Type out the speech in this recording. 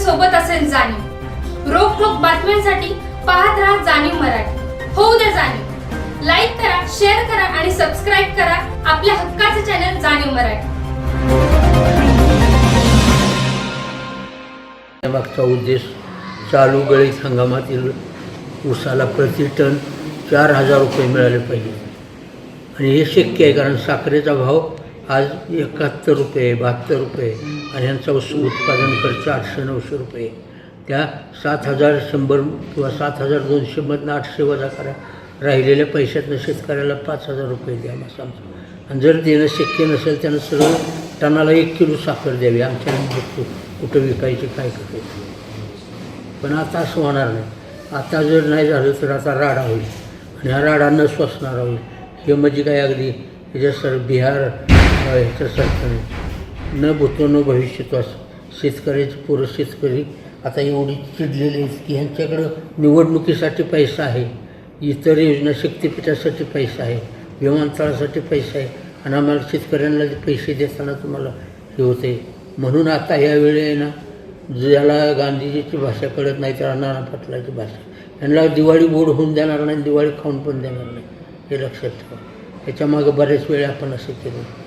सोबत असेल जाणीव। रोखोक बातम्यांसाठी पाहत राहा जाणीव मराठी। होऊ द्या जाणीव। लाईक करा, शेअर करा आणि सबस्क्राईब करा आपल्या हक्काचे चॅनल जाणीव मराठी। मागचा उद्देश चालू गळीत हंगामातील ऊसाला प्रति टन 4,000 रुपये मिळाले पाहिजे आणि हे शक्य आहे, कारण साखरेचा भाव आज 71 रुपये 72 रुपये आणि यांचा उत्पादन खर्च 800-900 रुपये। त्या 7,100 किंवा 7,200मधनं 800 वजा करा, राहिलेल्या पैशातनं शेतकऱ्याला 5,000 रुपये द्या असं आमचं। आणि जर देणं शक्य नसेल त्यानं सरळ टनाला 1 किलो साखर द्यावी, आमच्या बघतो कुठं विकायची काय करायचं। पण आता असं होणार नाही। आता जर नाही झालं तर आता राडा होईल आणि हा राडा न स्वसणारा होईल। हे म्हणजे काय अगदी ह्याच्यासारखं बिहार ह्याच्यासारखं न भूतो न भविष्यतो असं। शेतकऱ्याची पोरं शेतकरी आता एवढी चिडलेली आहेत की ह्यांच्याकडं निवडणुकीसाठी पैसा आहे, इतर योजना शक्तिपीठासाठी पैसा आहे, विमानतळासाठी पैसा आहे आणि आम्हाला शेतकऱ्यांना पैसे देताना तुम्हाला हे होते। म्हणून आता ह्यावेळी आहे ना, ज्याला गांधीजीची भाषा कळत नाही त्याला नाना पाटलाची भाषा, यांना दिवाळी गोड होऊन देणार नाही, दिवाळी खाऊन पण देणार नाही, हे लक्षात ठेवा। ह्याच्यामागं बऱ्याच वेळा आपण असं केलं।